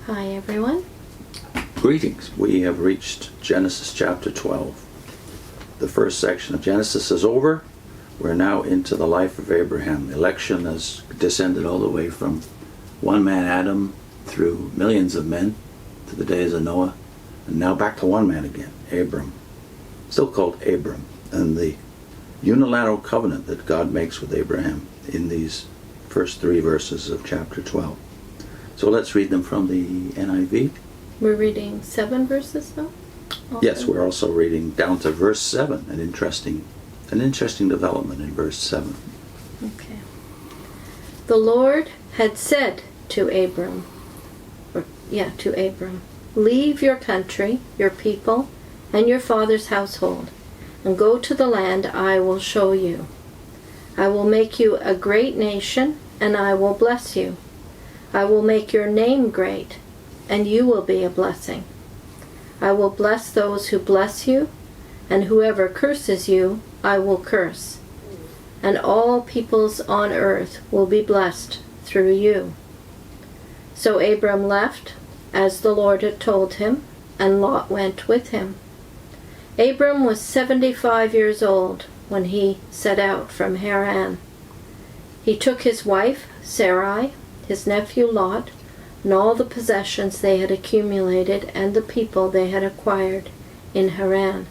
Hi everyone. Greetings. We have reached Genesis chapter 12. The first section of Genesis is over. We're now into the life of Abraham. Election has descended all the way from one man, Adam, through millions of men to the days of Noah, and now back to one man again, Abram. Still called Abram, and the unilateral covenant that God makes with Abraham in these first 3 verses of chapter 12. So let's read them from the NIV. We're reading 7 verses though? Yes, we're also reading down to verse 7, an interesting development in verse 7. Okay. The Lord had said to Abram, leave your country, your people, and your father's household, and go to the land I will show you. I will make you a great nation, and I will bless you. I will make your name great, and you will be a blessing. I will bless those who bless you, and whoever curses you, I will curse. And all peoples on earth will be blessed through you. So Abram left, as the Lord had told him, and Lot went with him. Abram was 75 years old when he set out from Haran. He took his wife, Sarai, his nephew Lot, and all the possessions they had accumulated and the people they had acquired in Haran.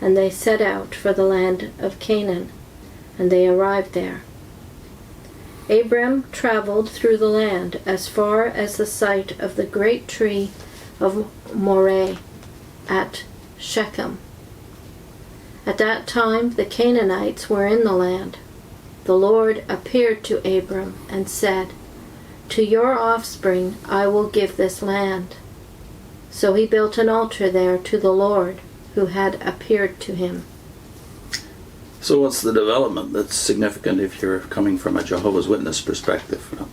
And they set out for the land of Canaan, and they arrived there. Abram traveled through the land as far as the site of the great tree of Moreh at Shechem. At that time the Canaanites were in the land. The Lord appeared to Abram and said, to your offspring I will give this land. So he built an altar there to the Lord who had appeared to him. So what's the development that's significant if you're coming from a Jehovah's Witness perspective?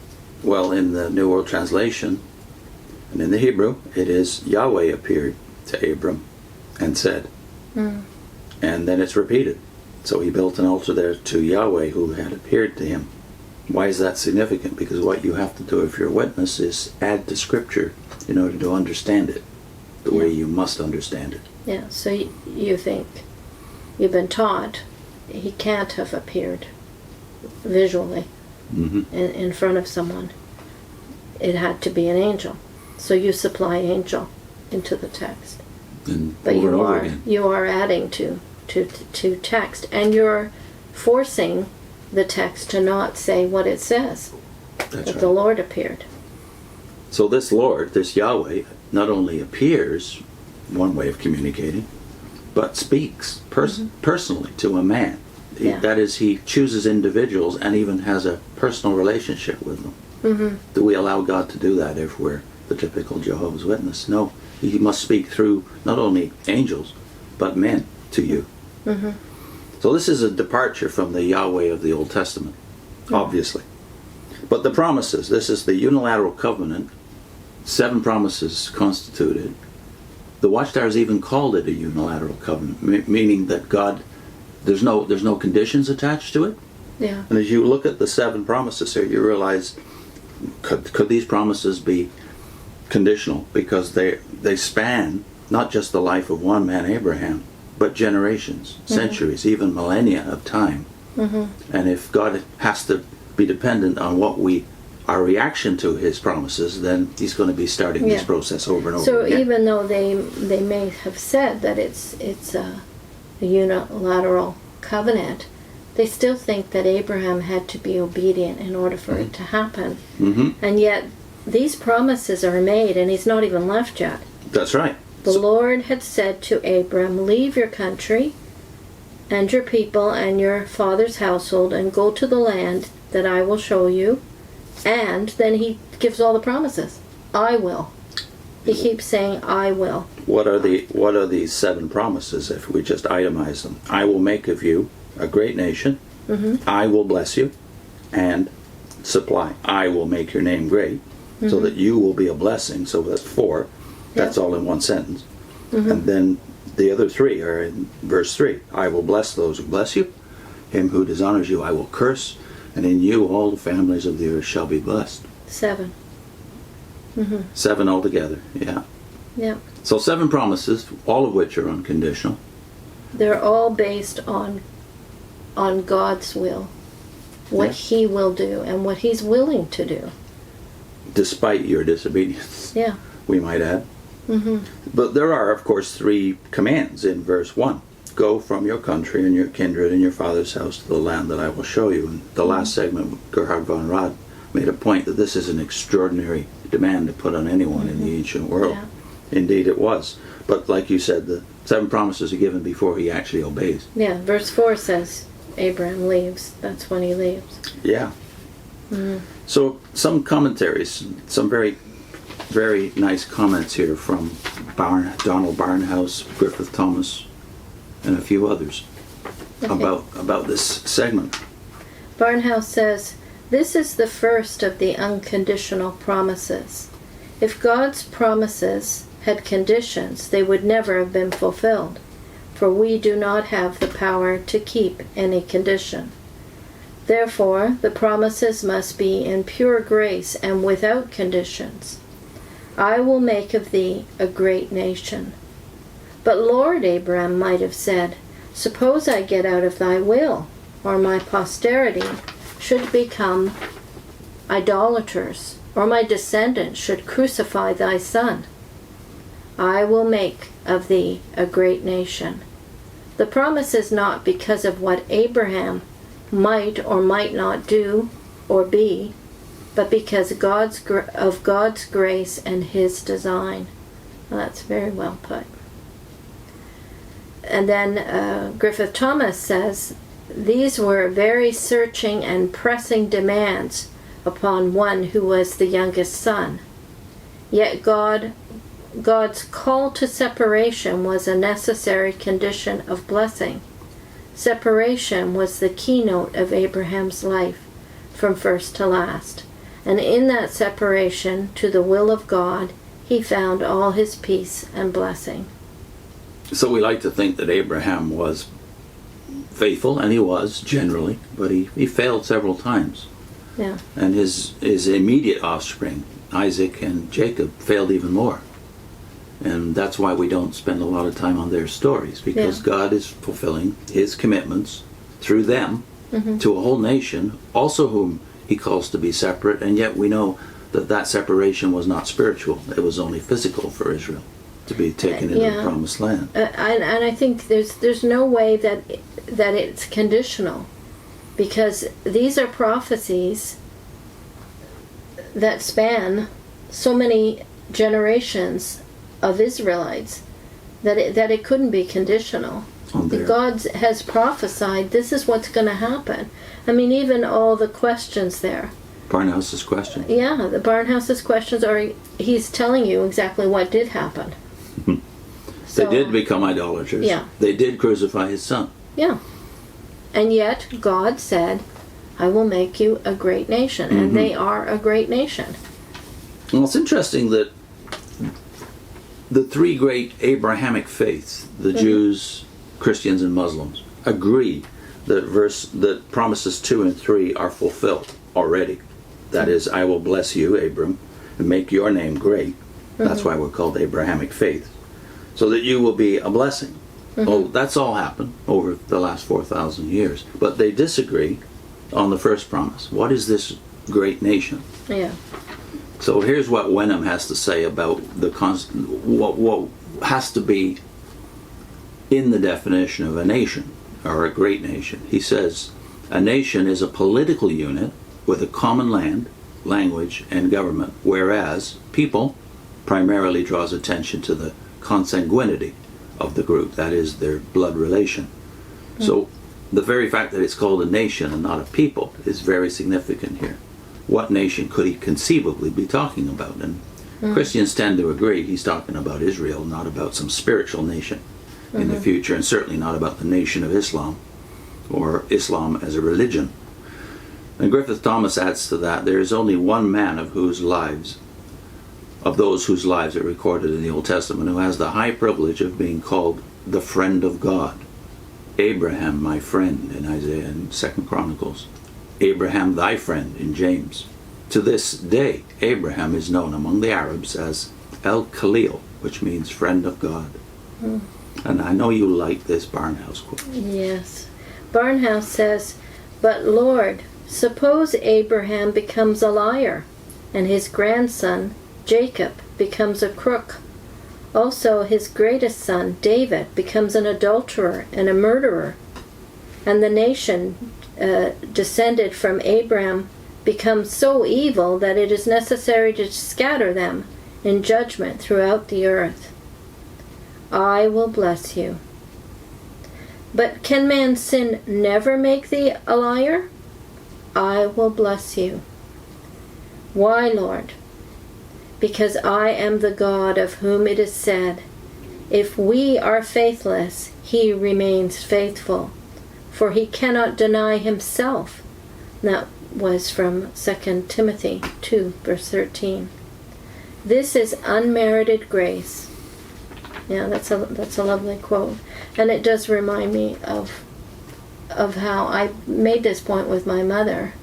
Well, in the New World Translation and in the Hebrew, it is Yahweh appeared to Abram and said. And then it's repeated. So he built an altar there to Yahweh who had appeared to him. Why is that significant? Because what you have to do if you're a witness is add to Scripture in order to understand it the way you must understand it. Yeah, so you think, you've been taught, he can't have appeared visually in front of someone. It had to be an angel. So you supply angel into the text. But you are adding to text, and you're forcing the text to not say what it says. That's that right. The Lord appeared. So this Lord, this Yahweh, not only appears, one way of communicating, but speaks personally to a man. That is, he chooses individuals and even has a personal relationship with them. Do we allow God to do that if we're the typical Jehovah's Witness? No. He must speak through not only angels, but men to you. So this is a departure from the Yahweh of the Old Testament, obviously. But the promises, this is the unilateral covenant, 7 promises constituted. The Watchtowers even called it a unilateral covenant, meaning that God, there's no conditions attached to it. Yeah. And as you look at the 7 promises here, you realize, could these promises be conditional? Because they span not just the life of one man, Abraham, but generations, centuries, even millennia of time. And if God has to be dependent on our reaction to his promises, then he's going to be starting this process over and over again. So even though they may have said that it's a unilateral covenant, they still think that Abraham had to be obedient in order for it to happen. And yet these promises are made and he's not even left yet. That's right. The Lord had said to Abram, leave your country and your people and your father's household and go to the land that I will show you. And then he gives all the promises. I will. He keeps saying, I will. What are these 7 promises if we just itemize them? I will make of you a great nation. I will bless you and supply. I will make your name great so that you will be a blessing. So that's 4. That's all in one sentence. And then the other 3 are in verse 3. I will bless those who bless you. Him who dishonors you I will curse. And in you all the families of the earth shall be blessed. 7. Mm-hmm. 7 altogether, yeah. Yeah. So 7 promises, all of which are unconditional. They're all based on God's will, what He will do and what He's willing to do. Despite your disobedience, Yeah. we might add. Mm-hmm. But there are, of course, 3 commands in verse 1. Go from your country and your kindred and your father's house to the land that I will show you. And the last segment, Gerhard von Rad made a point that this is an extraordinary demand to put on anyone in the ancient world. Yeah. Indeed it was. But like you said, the 7 promises are given before he actually obeys. Yeah, verse 4 says Abraham leaves. That's when he leaves. Yeah. Mm-hmm. So some commentaries, some very, very nice comments here from Donald Barnhouse, Griffith Thomas, and a few others about this segment. Barnhouse says, this is the first of the unconditional promises. If God's promises had conditions, they would never have been fulfilled, for we do not have the power to keep any condition. Therefore, the promises must be in pure grace and without conditions. I will make of thee a great nation. But Lord, Abraham might have said, suppose I get out of thy will, or my posterity should become idolaters, or my descendants should crucify thy son. I will make of thee a great nation. The promise is not because of what Abraham might or might not do or be, but because of God's grace and His design. Well, that's very well put. And then Griffith Thomas says, these were very searching and pressing demands upon one who was the youngest son. Yet God's call to separation was a necessary condition of blessing. Separation was the keynote of Abraham's life from first to last. And in that separation to the will of God, he found all his peace and blessing. So we like to think that Abraham was faithful, and he was, generally, but he failed several times. Yeah. And his immediate offspring, Isaac and Jacob, failed even more. And that's why we don't spend a lot of time on their stories, because God is fulfilling His commitments through them to a whole nation, also whom He calls to be separate, and yet we know that separation was not spiritual. It was only physical for Israel to be taken into the promised land. And I think there's no way that it's conditional, because these are prophecies that span so many generations of Israelites that it couldn't be conditional. God has prophesied this is what's going to happen. I mean, even all the questions there. Barnhouse's question. Yeah, the Barnhouse's questions are, he's telling you exactly what did happen. They did become idolaters. Yeah. They did crucify His son. Yeah. And yet God said, I will make you a great nation. And they are a great nation. Well, it's interesting that the 3 great Abrahamic faiths, the Jews, Christians, and Muslims, agree that promises 2 and 3 are fulfilled already. That is, I will bless you, Abram, and make your name great. That's why we're called Abrahamic faith. So that you will be a blessing. Well, that's all happened over the last 4,000 years. But they disagree on the first promise. What is this great nation? Yeah. So here's what Wenham has to say about what has to be in the definition of a nation, or a great nation. He says, a nation is a political unit with a common land, language, and government, whereas people primarily draws attention to the consanguinity of the group, that is, their blood relation. So the very fact that it's called a nation and not a people is very significant here. What nation could he conceivably be talking about? And Christians tend to agree he's talking about Israel, not about some spiritual nation in the future, and certainly not about the nation of Islam, or Islam as a religion. And Griffith Thomas adds to that, there is only one man of those whose lives are recorded in the Old Testament, who has the high privilege of being called the friend of God. Abraham, my friend, in Isaiah and 2 Chronicles. Abraham, thy friend, in James. to this day, Abraham is known among the Arabs as El Khalil, which means friend of God. And I know you like this Barnhouse quote. Yes. Barnhouse says, "But Lord, suppose Abraham becomes a liar, and his grandson, Jacob, becomes a crook. Also his greatest son, David, becomes an adulterer and a murderer. And the nation descended from Abraham becomes so evil that it is necessary to scatter them in judgment throughout the earth. I will bless you. But can man's sin never make thee a liar? I will bless you. Why, Lord? Because I am the God of whom it is said, if we are faithless, he remains faithful, for he cannot deny himself." That was from 2 Timothy 2, verse 13. This is unmerited grace. Yeah, that's a lovely quote. And it does remind me of how I made this point with my mother.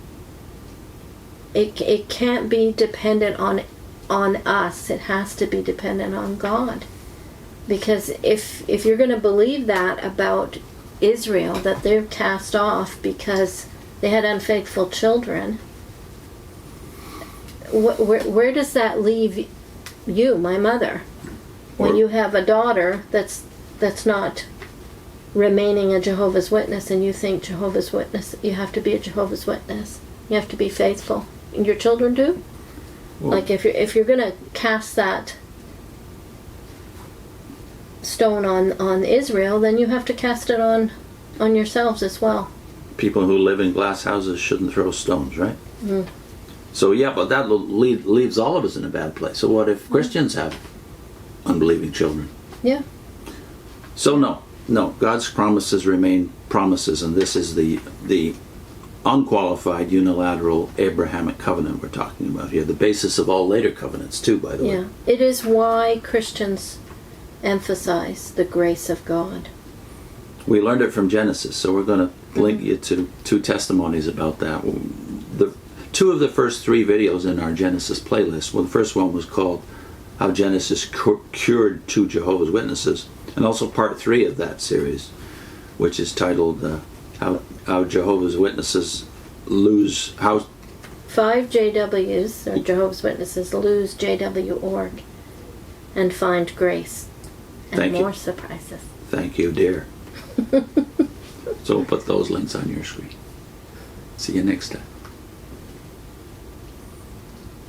It can't be dependent on us. It has to be dependent on God. Because if you're going to believe that about Israel, that they're cast off because they had unfaithful children, where does that leave you, my mother? When you have a daughter that's not remaining a Jehovah's Witness, and you think Jehovah's Witness, you have to be a Jehovah's Witness. You have to be faithful. And your children do? Well, like if you're going to cast that stone on Israel, then you have to cast it on yourselves as well. People who live in glass houses shouldn't throw stones, right? So yeah, but that leaves all of us in a bad place. So what if Christians have unbelieving children? Yeah. So no, God's promises remain promises, and this is the unqualified unilateral Abrahamic covenant we're talking about here, the basis of all later covenants too, by the way. Yeah, it is why Christians emphasize the grace of God. We learned it from Genesis, so we're going to link you to two testimonies about that. Two of the first three videos in our Genesis playlist. Well, the first one was called How Genesis Cured Two Jehovah's Witnesses, and also part 3 of that series, which is titled How Jehovah's Witnesses lose... how 5 JWs, or Jehovah's Witnesses, lose JW.org and find grace and Thank you. More surprises. Thank you, dear. So we'll put those links on your screen. See you next time.